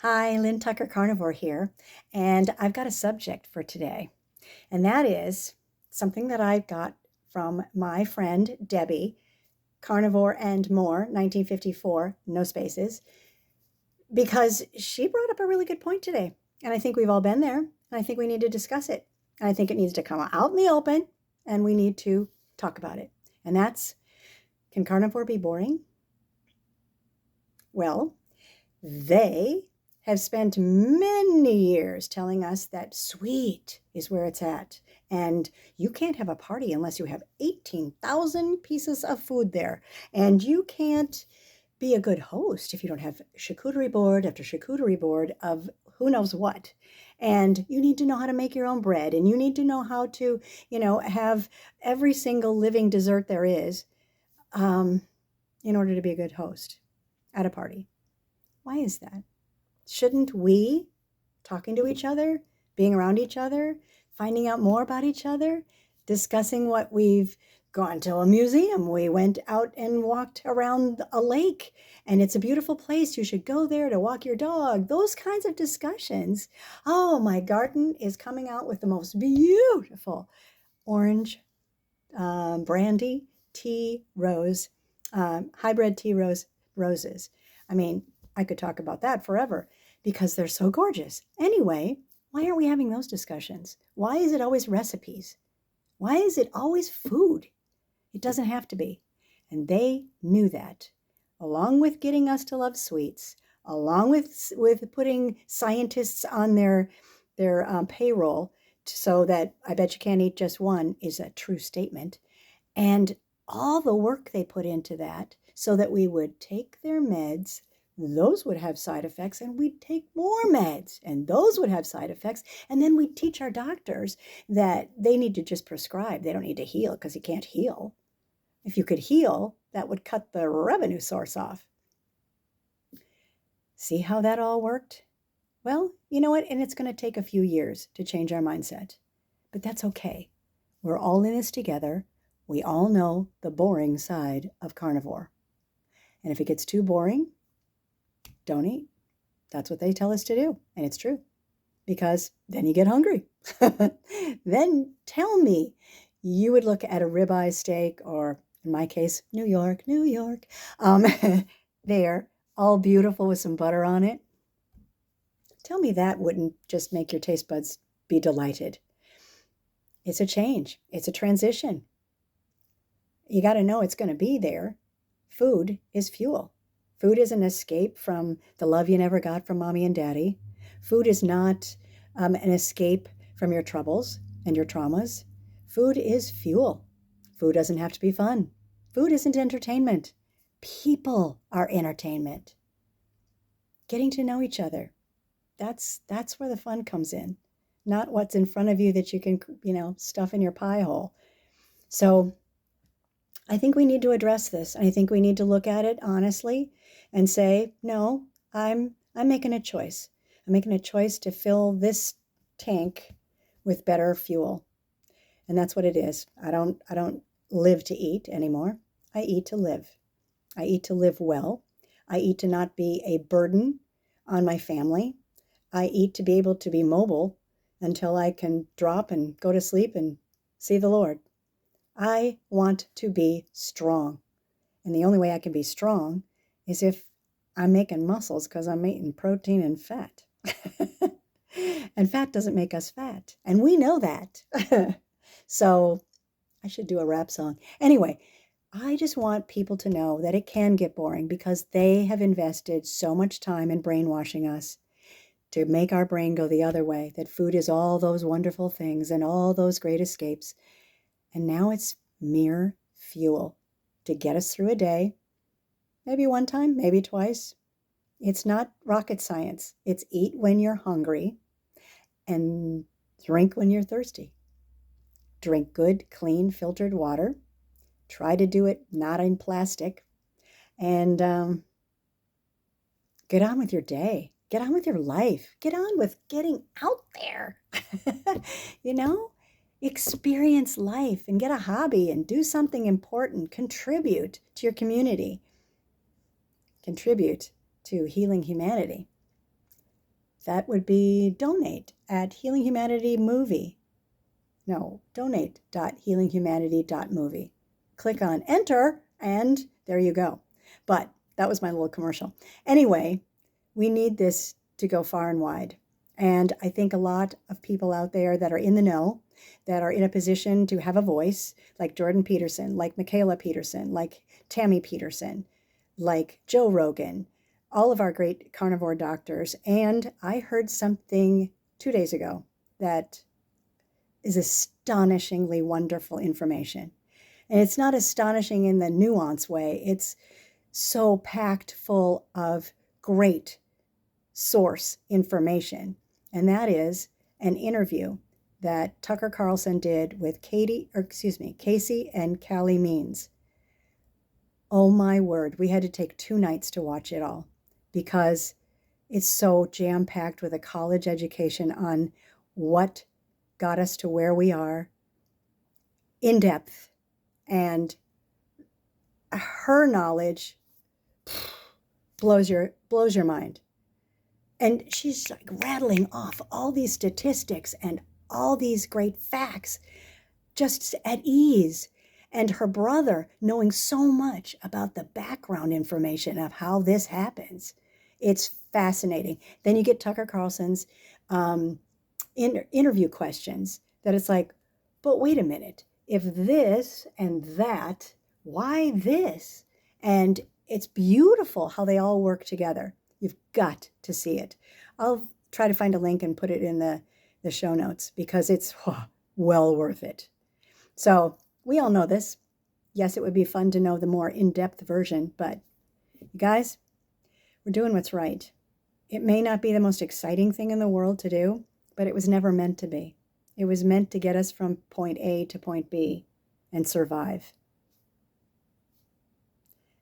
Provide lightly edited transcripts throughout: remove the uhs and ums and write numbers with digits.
Hi, Lynn Tucker Carnivore here, and I've got a subject for today, and that is something that I got from my friend Debbie, Carnivore and More, 1954, no spaces, because she brought up a really good point today, and I think we've all been there, and I think we need to discuss it, and I think it needs to come out in the open, and we need to talk about it, and that's, can carnivore be boring? Well, they have spent many years telling us that sweet is where it's at. And you can't have a party unless you have 18,000 pieces of food there. And you can't be a good host if you don't have charcuterie board after charcuterie board of who knows what. And you need to know how to make your own bread. And you need to know how to, have every single living dessert there is in order to be a good host at a party. Why is that? Shouldn't we, talking to each other, being around each other, finding out more about each other, discussing what we've gone to a museum, we went out and walked around a lake, and it's a beautiful place, you should go there to walk your dog, those kinds of discussions. Oh, my garden is coming out with the most beautiful orange brandy tea rose, hybrid tea roses. I mean, I could talk about that forever because they're so gorgeous. Anyway, why aren't we having those discussions? Why is it always recipes? Why is it always food? It doesn't have to be. And they knew that. Along with getting us to love sweets, along with putting scientists on their payroll so that I bet you can't eat just one is a true statement. And all the work they put into that so that we would take their meds, those would have side effects, and we'd take more meds, and those would have side effects. And then we'd teach our doctors that they need to just prescribe. They don't need to heal because you can't heal. If you could heal, that would cut the revenue source off. See how that all worked? Well, you know what? And it's going to take a few years to change our mindset. But that's okay. We're all in this together. We all know the boring side of carnivore. And if it gets too boring, don't eat. That's what they tell us to do. And it's true. Because then you get hungry. Then tell me you would look at a ribeye steak, or in my case, New York, there, all beautiful with some butter on it. Tell me that wouldn't just make your taste buds be delighted. It's a change. It's a transition. You got to know it's going to be there. Food is fuel. Food is an escape from the love you never got from mommy and daddy. Food is not an escape from your troubles and your traumas. Food is fuel. Food doesn't have to be fun. Food isn't entertainment. People are entertainment. Getting to know each other. That's where the fun comes in. Not what's in front of you that you can, stuff in your pie hole. So I think we need to address this. I think we need to look at it honestly and say, no, I'm making a choice. I'm making a choice to fill this tank with better fuel. And that's what it is. I don't live to eat anymore. I eat to live. I eat to live well. I eat to not be a burden on my family. I eat to be able to be mobile until I can drop and go to sleep and see the Lord. I want to be strong. And the only way I can be strong is if I'm making muscles because I'm eating protein and fat. And fat doesn't make us fat. And we know that. So I should do a rap song. Anyway, I just want people to know that it can get boring because they have invested so much time in brainwashing us to make our brain go the other way, that food is all those wonderful things and all those great escapes. And now it's mere fuel to get us through a day, maybe one time, maybe twice. It's not rocket science. It's eat when you're hungry and drink when you're thirsty. Drink good, clean, filtered water. Try to do it not in plastic. And get on with your day. Get on with your life. Get on with getting out there. Experience life and get a hobby and do something important. Contribute to your community. Contribute to healing humanity. that would be donate at Healing Humanity Movie. No, donate.healinghumanity.movie. Click on enter, and there you go. But that was my little commercial. Anyway, we need this to go far and wide. And I think a lot of people out there that are in the know, that are in a position to have a voice, like Jordan Peterson, like Michaela Peterson, like Tammy Peterson, like Joe Rogan, all of our great carnivore doctors. And I heard something 2 days ago that is astonishingly wonderful information. And it's not astonishing in the nuance way. It's so packed full of great source information. And that is an interview that Tucker Carlson did with Casey and Callie Means. Oh my word, we had to take 2 nights to watch it all because it's so jam-packed with a college education on what got us to where we are, in depth, and her knowledge blows your mind. And she's like rattling off all these statistics and all these great facts just at ease. And her brother knowing so much about the background information of how this happens. It's fascinating. Then you get Tucker Carlson's interview questions that it's like, but wait a minute, if this and that, why this? And it's beautiful how they all work together. You've got to see it. I'll try to find a link and put it in the show notes because it's well worth it. So we all know this. Yes, it would be fun to know the more in-depth version, but you guys, we're doing what's right. It may not be the most exciting thing in the world to do, but it was never meant to be. It was meant to get us from point A to point B and survive.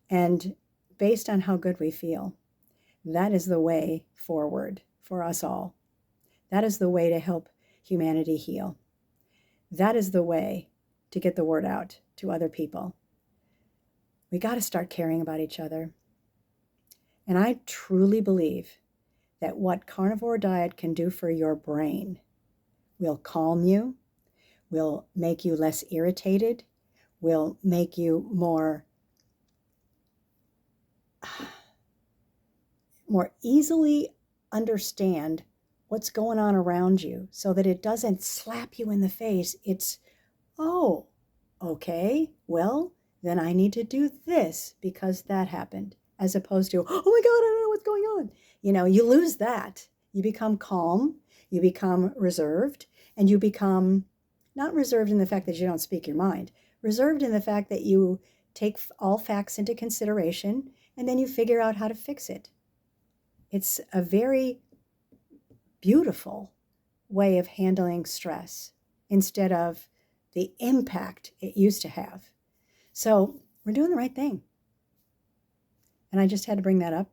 And based on how good we feel, that is the way forward for us all. That is the way to help humanity heal. That is the way to get the word out to other people. We got to start caring about each other. And I truly believe that what carnivore diet can do for your brain will calm you, will make you less irritated, will make you more easily understand what's going on around you so that it doesn't slap you in the face. It's, oh, okay, well, then I need to do this because that happened, as opposed to, oh my God, I don't know what's going on. You lose that. You become calm, you become reserved, and you become not reserved in the fact that you don't speak your mind, reserved in the fact that you take all facts into consideration and then you figure out how to fix it. It's a very beautiful way of handling stress instead of the impact it used to have. So we're doing the right thing. And I just had to bring that up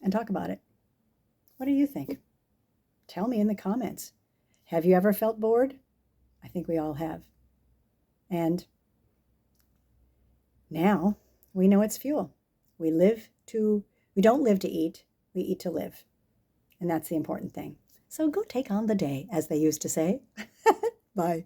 and talk about it. What do you think? Tell me in the comments. Have you ever felt bored? I think we all have. And now we know it's fuel. We don't live to eat, we eat to live. And that's the important thing. So go take on the day, as they used to say. Bye.